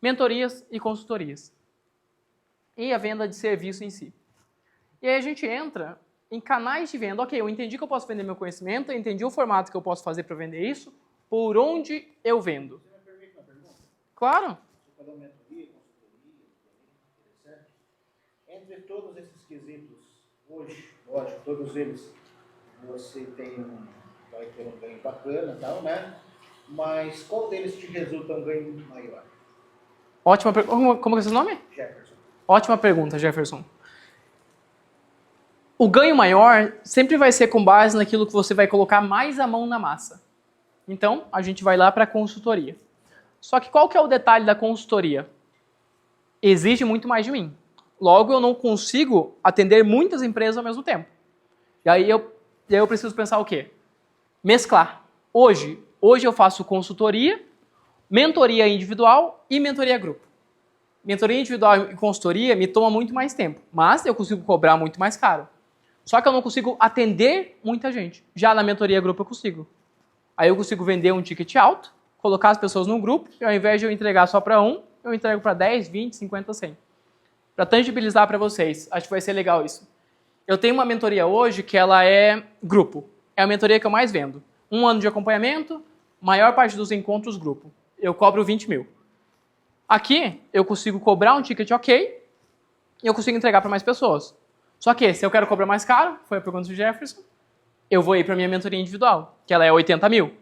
[SPEAKER 1] Mentorias e consultorias. E a venda de serviço em si. E aí a gente entra em canais de venda. Ok, eu entendi que eu posso vender meu conhecimento, eu entendi o formato que eu posso fazer para vender isso, por onde eu vendo?
[SPEAKER 2] Você me permite uma pergunta?
[SPEAKER 1] Claro.
[SPEAKER 2] Você falou mentoria, consultoria, interessante. Entre todos esses quesitos, hoje, lógico, todos eles, você vai ter um ganho bacana e tal, né? Mas qual deles te resulta um ganho maior?
[SPEAKER 1] Ótima pergunta. Como é o seu nome?
[SPEAKER 2] Jefferson.
[SPEAKER 1] Ótima pergunta, Jefferson. O ganho maior sempre vai ser com base naquilo que você vai colocar mais a mão na massa. Então, a gente vai lá para a consultoria. Só que qual que é o detalhe da consultoria? Exige muito mais de mim. Logo, eu não consigo atender muitas empresas ao mesmo tempo. E aí eu preciso pensar o quê? Mesclar. Hoje eu faço consultoria, mentoria individual e mentoria grupo. Mentoria individual e consultoria me toma muito mais tempo, mas eu consigo cobrar muito mais caro. Só que eu não consigo atender muita gente. Já na mentoria grupo eu consigo. Aí eu consigo vender um ticket alto, colocar as pessoas num grupo, e ao invés de eu entregar só para um, eu entrego para 10, 20, 50, 100. Para tangibilizar para vocês, acho que vai ser legal isso. Eu tenho uma mentoria hoje que ela é grupo. É a mentoria que eu mais vendo. 1 ano de acompanhamento, maior parte dos encontros grupo. Eu cobro 20 mil. Aqui, eu consigo cobrar um ticket ok e eu consigo entregar para mais pessoas. Só que, se eu quero cobrar mais caro, foi a pergunta do Jefferson, eu vou ir para a minha mentoria individual, que ela é 80 mil.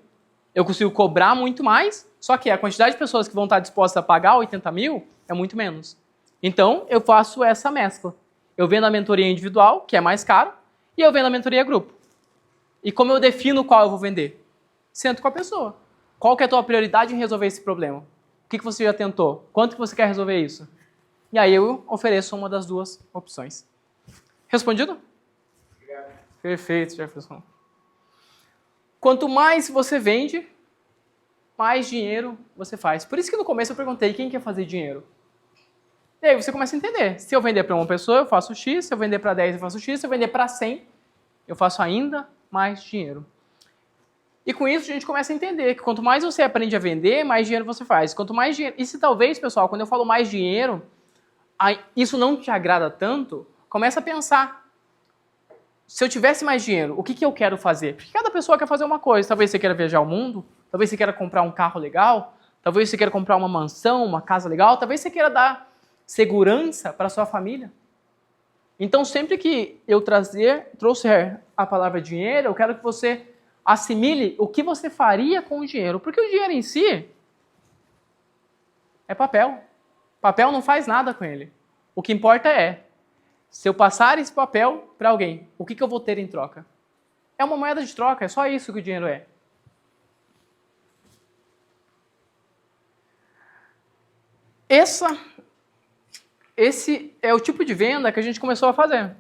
[SPEAKER 1] Eu consigo cobrar muito mais, só que a quantidade de pessoas que vão estar dispostas a pagar 80 mil é muito menos. Então, eu faço essa mescla. Eu vendo a mentoria individual, que é mais caro, e eu vendo a mentoria grupo. E como eu defino qual eu vou vender? Sento com a pessoa. Qual que é a tua prioridade em resolver esse problema? O que você já tentou? Quanto que você quer resolver isso? E aí eu ofereço uma das duas opções. Respondido?
[SPEAKER 2] Obrigado.
[SPEAKER 1] Perfeito, Jefferson. Quanto mais você vende, mais dinheiro você faz. Por isso que no começo eu perguntei quem quer fazer dinheiro. E aí você começa a entender. Se eu vender para uma pessoa, eu faço X. Se eu vender para 10, eu faço X. Se eu vender para 100, eu faço ainda mais dinheiro. E com isso a gente começa a entender que quanto mais você aprende a vender, mais dinheiro você faz. Quanto mais dinheiro... E se talvez, pessoal, quando eu falo mais dinheiro, isso não te agrada tanto, começa a pensar. Se eu tivesse mais dinheiro, o que eu quero fazer? Porque cada pessoa quer fazer uma coisa. Talvez você queira viajar ao mundo, talvez você queira comprar um carro legal, talvez você queira comprar uma mansão, uma casa legal, talvez você queira dar segurança para sua família. Então, sempre que eu trouxer a palavra dinheiro, eu quero que você assimile o que você faria com o dinheiro. Porque o dinheiro em si é papel. Papel não faz nada com ele. O que importa é, se eu passar esse papel para alguém, o que eu vou ter em troca? É uma moeda de troca, é só isso que o dinheiro é. Esse é o tipo de venda que a gente começou a fazer.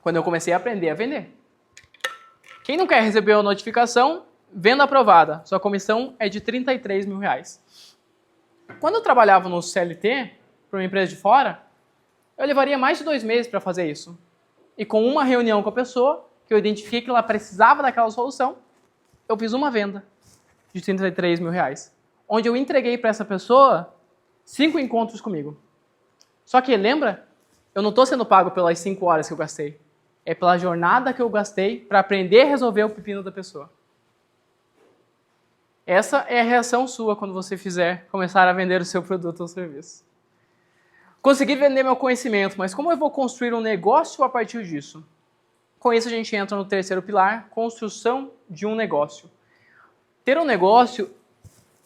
[SPEAKER 1] Quando eu comecei a aprender a vender. Quem não quer receber a notificação, venda aprovada. Sua comissão é de 33 mil reais. Quando eu trabalhava no CLT, para uma empresa de fora, eu levaria mais de 2 meses para fazer isso. E com uma reunião com a pessoa, que eu identifiquei que ela precisava daquela solução, eu fiz uma venda de 33 mil reais. Onde eu entreguei para essa pessoa 5 encontros comigo. Só que, lembra? Eu não estou sendo pago pelas 5 horas que eu gastei. É pela jornada que eu gastei para aprender a resolver o pepino da pessoa. Essa é a reação sua quando você começar a vender o seu produto ou serviço. Consegui vender meu conhecimento, mas como eu vou construir um negócio a partir disso? Com isso a gente entra no terceiro pilar, construção de um negócio. Ter um negócio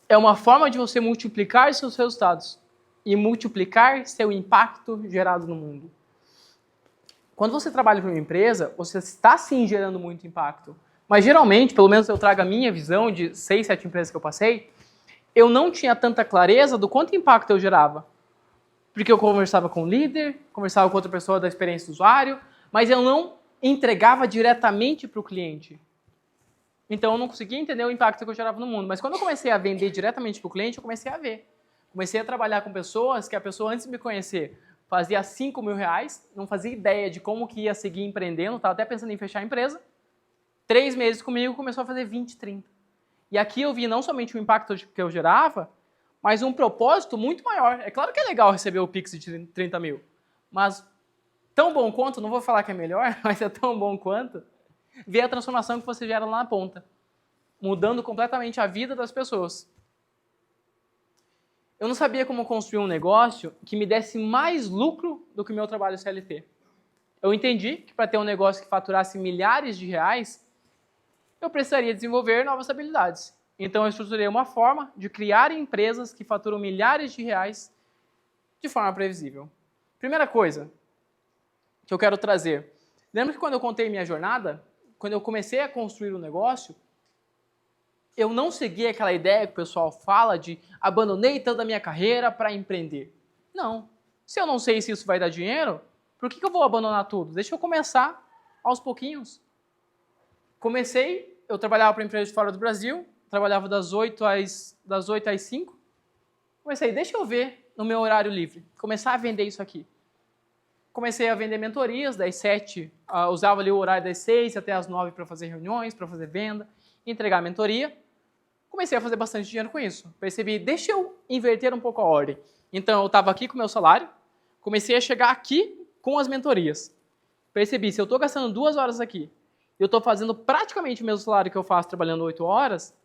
[SPEAKER 1] é uma forma de você multiplicar seus resultados e multiplicar seu impacto gerado no mundo. Quando você trabalha para uma empresa, você está sim gerando muito impacto. Mas geralmente, pelo menos eu trago a minha visão de 6, 7 empresas que eu passei, eu não tinha tanta clareza do quanto impacto eu gerava. Porque eu conversava com o líder, conversava com outra pessoa da experiência do usuário, mas eu não entregava diretamente para o cliente. Então eu não conseguia entender o impacto que eu gerava no mundo. Mas quando eu comecei a vender diretamente para o cliente, eu comecei a ver. Comecei a trabalhar com pessoas que a pessoa, antes de me conhecer, fazia 5 mil reais, não fazia ideia de como que ia seguir empreendendo, estava até pensando em fechar a empresa. 3 meses comigo, começou a fazer 20, 30. E aqui eu vi não somente o impacto que eu gerava, mas um propósito muito maior. É claro que é legal receber o Pix de 30 mil, mas tão bom quanto, não vou falar que é melhor, mas é tão bom quanto, ver a transformação que você gera lá na ponta, mudando completamente a vida das pessoas. Eu não sabia como construir um negócio que me desse mais lucro do que o meu trabalho CLT. Eu entendi que para ter um negócio que faturasse milhares de reais, eu precisaria desenvolver novas habilidades. Então eu estruturei uma forma de criar empresas que faturam milhares de reais de forma previsível. Primeira coisa que eu quero trazer. Lembra que quando eu contei minha jornada, quando eu comecei a construir um negócio, eu não segui aquela ideia que o pessoal fala de abandonei toda a minha carreira para empreender. Não. Se eu não sei se isso vai dar dinheiro, por que eu vou abandonar tudo? Deixa eu começar aos pouquinhos. Eu trabalhava para empresa de fora do Brasil, trabalhava das 8 às 5. Comecei, deixa eu ver no meu horário livre, começar a vender isso aqui. comecei a vender mentorias, das 7, usava ali o horário das 6 até as 9 para fazer reuniões, para fazer venda, entregar a mentoria. Comecei a fazer bastante dinheiro com isso. Percebi, deixa eu inverter um pouco a ordem. Então, eu estava aqui com o meu salário, comecei a chegar aqui com as mentorias. Percebi, se eu estou gastando 2 horas aqui, eu estou fazendo praticamente o mesmo salário que eu faço trabalhando 8 horas,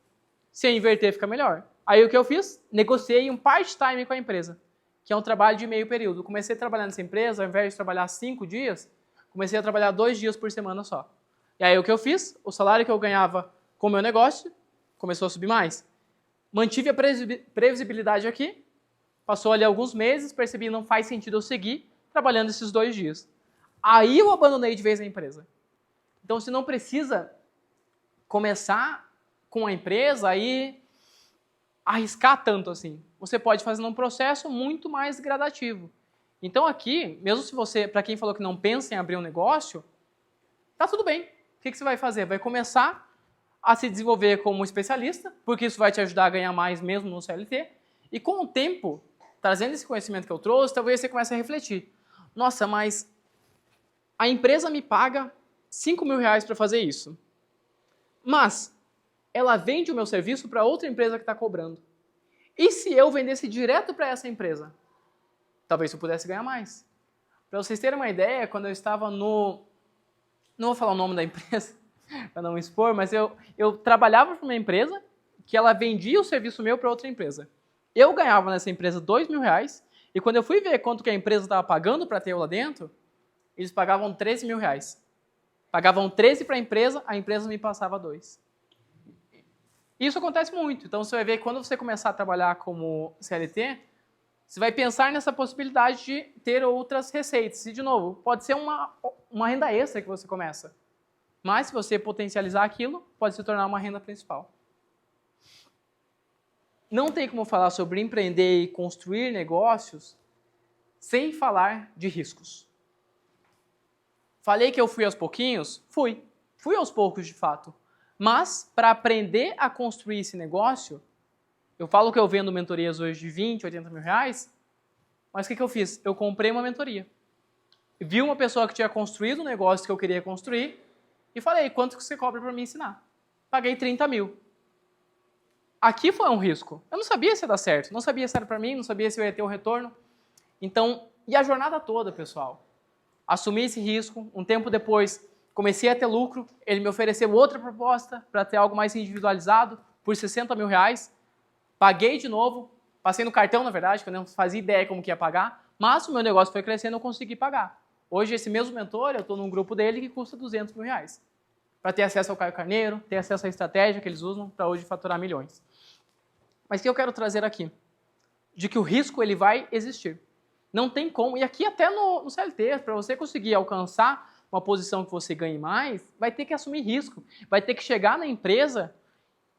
[SPEAKER 1] se eu inverter fica melhor. Aí o que eu fiz? Negociei um part-time com a empresa, que é um trabalho de meio período. Comecei a trabalhar nessa empresa, ao invés de trabalhar 5 dias, comecei a trabalhar 2 dias por semana só. E aí o que eu fiz? O salário que eu ganhava com o meu negócio começou a subir mais. Mantive a previsibilidade aqui, passou ali alguns meses, percebi que não faz sentido eu seguir trabalhando esses 2 dias. Aí eu abandonei de vez a empresa. Então você não precisa começar com a empresa e arriscar tanto assim. Você pode fazer num processo muito mais gradativo. Então aqui, mesmo se você, para quem falou que não pensa em abrir um negócio, tá tudo bem. O que você vai fazer? Vai começar a se desenvolver como especialista, porque isso vai te ajudar a ganhar mais mesmo no CLT. E com o tempo, trazendo esse conhecimento que eu trouxe, talvez você comece a refletir. Nossa, mas a empresa me paga 5 mil reais para fazer isso. Mas ela vende o meu serviço para outra empresa que está cobrando. E se eu vendesse direto para essa empresa? Talvez eu pudesse ganhar mais. Para vocês terem uma ideia, quando eu estava no... Não vou falar o nome da empresa, para não expor, mas eu trabalhava para uma empresa que ela vendia o serviço meu para outra empresa. Eu ganhava nessa empresa 2 mil reais, e quando eu fui ver quanto que a empresa estava pagando para ter eu lá dentro, eles pagavam 13 mil reais. Pagavam 13 para a empresa me passava 2. Isso acontece muito. Então você vai ver que quando você começar a trabalhar como CLT, você vai pensar nessa possibilidade de ter outras receitas. E, de novo, pode ser uma renda extra que você começa. Mas, se você potencializar aquilo, pode se tornar uma renda principal. Não tem como falar sobre empreender e construir negócios sem falar de riscos. Falei que eu fui aos pouquinhos? Fui. Fui aos poucos, de fato. Mas, para aprender a construir esse negócio, eu falo que eu vendo mentorias hoje de 20, 80 mil reais, mas o que eu fiz? Eu comprei uma mentoria. Vi uma pessoa que tinha construído um negócio que eu queria construir e falei, quanto que você cobra para me ensinar? Paguei 30 mil. Aqui foi um risco. Eu não sabia se ia dar certo, não sabia se era para mim, não sabia se eu ia ter o retorno. Então, e a jornada toda, pessoal? Assumi esse risco, um tempo depois comecei a ter lucro, ele me ofereceu outra proposta para ter algo mais individualizado por 60 mil reais. Paguei de novo, passei no cartão, na verdade, que eu não fazia ideia como que ia pagar, mas o meu negócio foi crescendo e eu consegui pagar. Hoje, esse mesmo mentor, eu estou num grupo dele que custa 200 mil reais. Para ter acesso ao Caio Carneiro, ter acesso à estratégia que eles usam para hoje faturar milhões. Mas o que eu quero trazer aqui? De que o risco ele vai existir. Não tem como, e aqui até no CLT, para você conseguir alcançar uma posição que você ganhe mais, vai ter que assumir risco. Vai ter que chegar na empresa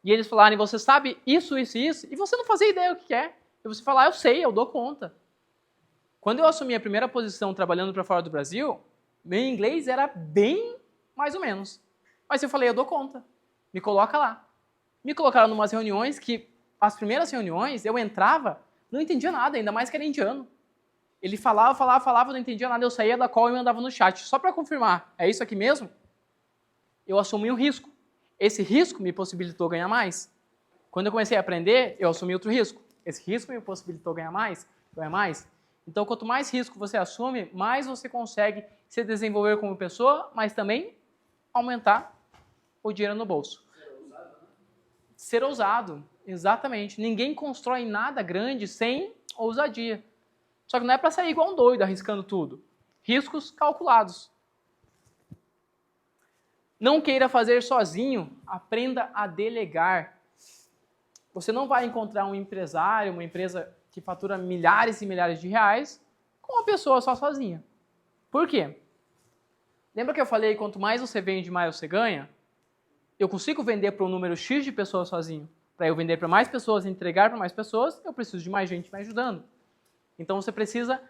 [SPEAKER 1] e eles falarem, você sabe isso, isso e isso, e você não fazer ideia do que é. E você falar, eu sei, eu dou conta. Quando eu assumi a primeira posição trabalhando para fora do Brasil, meu inglês era bem mais ou menos. Mas eu falei, eu dou conta. Me coloca lá. Me colocaram em umas reuniões que, as primeiras reuniões, eu entrava, não entendia nada, ainda mais que era indiano. Ele falava, não entendia nada, eu saía da call e mandava no chat. Só para confirmar, é isso aqui mesmo? Eu assumi um risco. Esse risco me possibilitou ganhar mais. Quando eu comecei a aprender, eu assumi outro risco. Esse risco me possibilitou ganhar mais. Então, quanto mais risco você assume, mais você consegue se desenvolver como pessoa, mas também aumentar o dinheiro no bolso. Ser ousado, exatamente. Ninguém constrói nada grande sem ousadia. Só que não é para sair igual um doido, arriscando tudo. Riscos calculados. Não queira fazer sozinho, aprenda a delegar. Você não vai encontrar um empresário, uma empresa que fatura milhares e milhares de reais com uma pessoa só sozinha. Por quê? Lembra que eu falei, quanto mais você vende, mais você ganha? Eu consigo vender para um número X de pessoas sozinho. Para eu vender para mais pessoas e entregar para mais pessoas, eu preciso de mais gente me ajudando. Então você precisa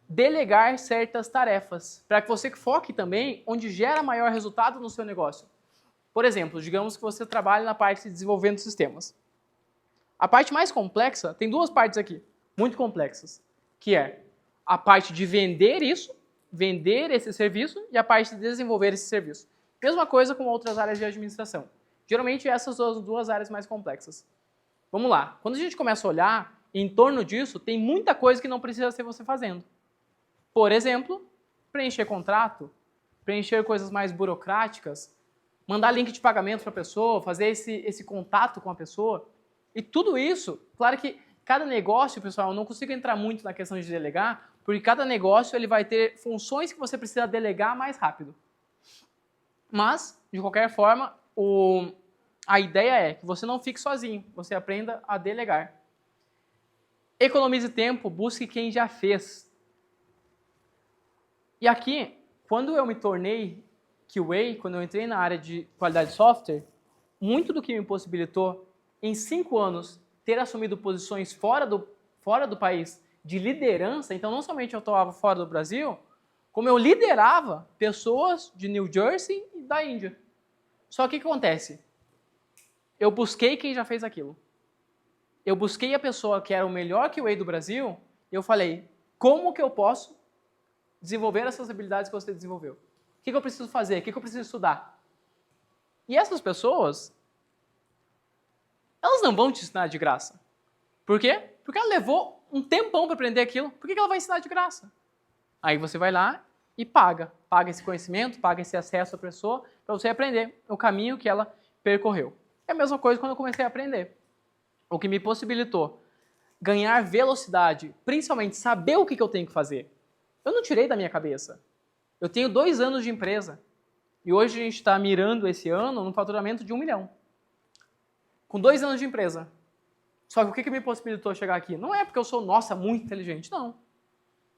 [SPEAKER 1] delegar certas tarefas, para que você foque também onde gera maior resultado no seu negócio. Por exemplo, digamos que você trabalha na parte de desenvolvendo sistemas. A parte mais complexa, tem duas partes aqui, muito complexas, que é a parte de vender isso vender esse serviço e a parte de desenvolver esse serviço. Mesma coisa com outras áreas de administração. Geralmente essas são as duas áreas mais complexas. Vamos lá. Quando a gente começa a olhar, em torno disso, tem muita coisa que não precisa ser você fazendo. Por exemplo, preencher contrato, preencher coisas mais burocráticas, mandar link de pagamento para a pessoa, fazer esse contato com a pessoa. E tudo isso, claro que cada negócio, pessoal, eu não consigo entrar muito na questão de delegar, porque cada negócio ele vai ter funções que você precisa delegar mais rápido. Mas, de qualquer forma, a ideia é que você não fique sozinho, você aprenda a delegar. Economize tempo, busque quem já fez. E aqui, quando eu me tornei QA, quando eu entrei na área de qualidade de software, muito do que me possibilitou, em 5 anos, ter assumido posições fora do país de liderança, então não somente eu atuava fora do Brasil, como eu liderava pessoas de New Jersey e da Índia. Só que o que acontece? Eu busquei quem já fez aquilo. Eu busquei a pessoa que era o melhor QA do Brasil e eu falei, como que eu posso desenvolver essas habilidades que você desenvolveu? O que eu preciso fazer? O que eu preciso estudar? E essas pessoas, elas não vão te ensinar de graça. Por quê? Porque ela levou um tempão para aprender aquilo. Por que ela vai ensinar de graça? Aí você vai lá e paga. Paga esse conhecimento, paga esse acesso à pessoa para você aprender o caminho que ela percorreu. É a mesma coisa quando eu comecei a aprender. O que me possibilitou ganhar velocidade, principalmente saber o que eu tenho que fazer. Eu não tirei da minha cabeça. Eu tenho 2 anos de empresa. E hoje a gente está mirando esse ano no faturamento de 1 milhão. Com 2 anos de empresa. Só que o que me possibilitou chegar aqui? Não é porque eu sou, nossa, muito inteligente, não.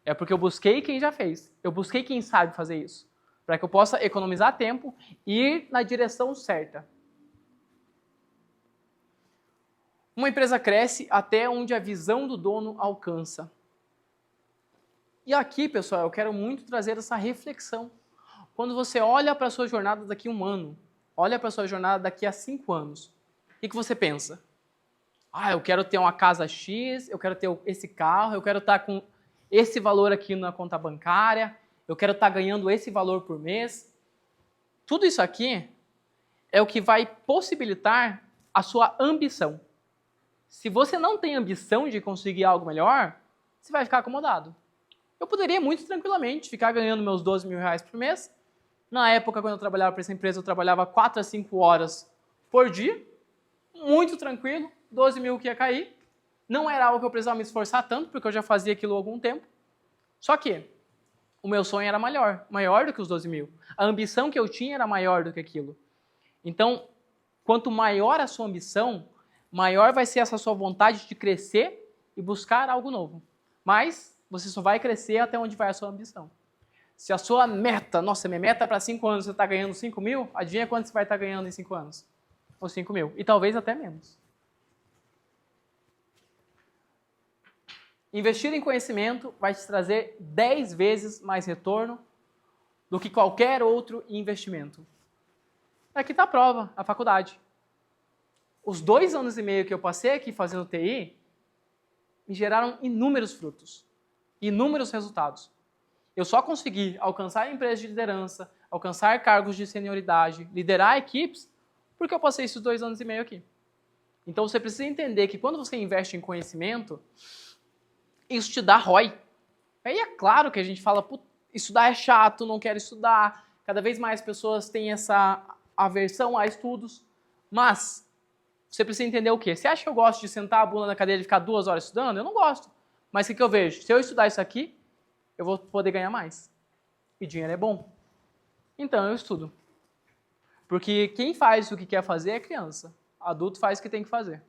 [SPEAKER 1] É porque eu busquei quem já fez. Eu busquei quem sabe fazer isso. Para que eu possa economizar tempo e ir na direção certa. Uma empresa cresce até onde a visão do dono alcança. E aqui, pessoal, eu quero muito trazer essa reflexão. Quando você olha para a sua jornada daqui a 1 ano, olha para a sua jornada daqui a 5 anos, o que você pensa? Eu quero ter uma casa X, eu quero ter esse carro, eu quero estar com esse valor aqui na conta bancária, eu quero estar ganhando esse valor por mês. Tudo isso aqui é o que vai possibilitar a sua ambição. Se você não tem ambição de conseguir algo melhor, você vai ficar acomodado. Eu poderia muito tranquilamente ficar ganhando meus 12 mil reais por mês. Na época, quando eu trabalhava para essa empresa, eu trabalhava 4 a 5 horas por dia. Muito tranquilo, 12 mil que ia cair. Não era algo que eu precisava me esforçar tanto, porque eu já fazia aquilo há algum tempo. Só que o meu sonho era maior do que os 12 mil. A ambição que eu tinha era maior do que aquilo. Então, quanto maior a sua ambição, maior vai ser essa sua vontade de crescer e buscar algo novo. Mas você só vai crescer até onde vai a sua ambição. Se a sua meta, nossa, minha meta para 5 anos você está ganhando 5 mil, adivinha quanto você vai estar ganhando em 5 anos? Ou 5 mil. E talvez até menos. Investir em conhecimento vai te trazer 10 vezes mais retorno do que qualquer outro investimento. Aqui está a prova, a faculdade. Os 2 anos e meio que eu passei aqui fazendo TI me geraram inúmeros frutos, inúmeros resultados. Eu só consegui alcançar empresas de liderança, alcançar cargos de senioridade, liderar equipes, porque eu passei esses 2 anos e meio aqui. Então você precisa entender que quando você investe em conhecimento, isso te dá ROI. Aí é claro que a gente fala, estudar é chato, não quero estudar. Cada vez mais pessoas têm essa aversão a estudos. Mas você precisa entender o quê? Você acha que eu gosto de sentar a bunda na cadeira e ficar 2 horas estudando? Eu não gosto. Mas o que eu vejo? Se eu estudar isso aqui, eu vou poder ganhar mais. E dinheiro é bom. Então eu estudo. Porque quem faz o que quer fazer é criança. Adulto faz o que tem que fazer.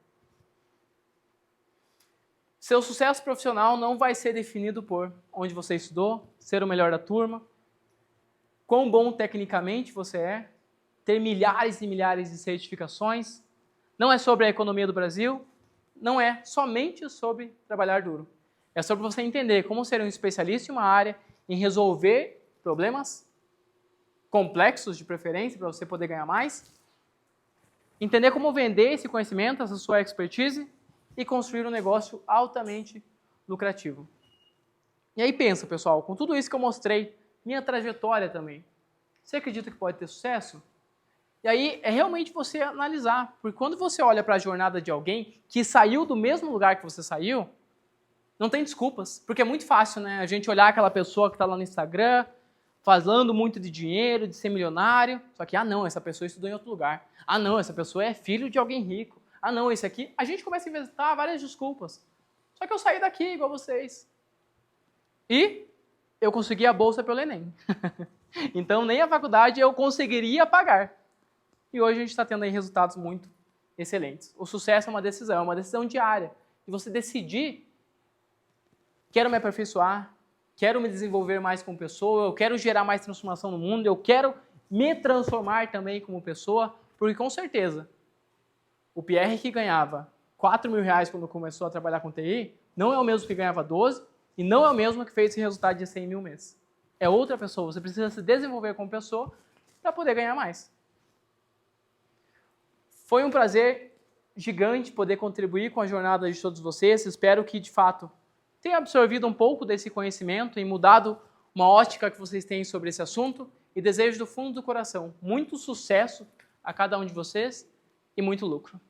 [SPEAKER 1] Seu sucesso profissional não vai ser definido por onde você estudou, ser o melhor da turma, quão bom tecnicamente você é, ter milhares e milhares de certificações. Não é sobre a economia do Brasil, não é somente sobre trabalhar duro. É sobre você entender como ser um especialista em uma área, em resolver problemas complexos de preferência para você poder ganhar mais, entender como vender esse conhecimento, essa sua expertise e construir um negócio altamente lucrativo. E aí pensa, pessoal, com tudo isso que eu mostrei minha trajetória também. Você acredita que pode ter sucesso? E aí é realmente você analisar, porque quando você olha para a jornada de alguém que saiu do mesmo lugar que você saiu, não tem desculpas, porque é muito fácil, né? A gente olhar aquela pessoa que está lá no Instagram, falando muito de dinheiro, de ser milionário, só que, não, essa pessoa estudou em outro lugar. Não, essa pessoa é filho de alguém rico. Não, esse aqui... A gente começa a inventar várias desculpas. Só que eu saí daqui igual vocês. E eu consegui a bolsa pelo Enem. Então, nem a faculdade eu conseguiria pagar. E hoje a gente está tendo aí resultados muito excelentes. O sucesso é uma decisão diária. E você decidir, quero me aperfeiçoar, quero me desenvolver mais como pessoa, eu quero gerar mais transformação no mundo, eu quero me transformar também como pessoa, porque com certeza, o Pierre que ganhava R$4.000 quando começou a trabalhar com TI, não é o mesmo que ganhava 12 e não é o mesmo que fez esse resultado de 100 mil mês. É outra pessoa, você precisa se desenvolver como pessoa para poder ganhar mais. Foi um prazer gigante poder contribuir com a jornada de todos vocês. Espero que, de fato, tenha absorvido um pouco desse conhecimento e mudado uma ótica que vocês têm sobre esse assunto. E desejo do fundo do coração muito sucesso a cada um de vocês e muito lucro.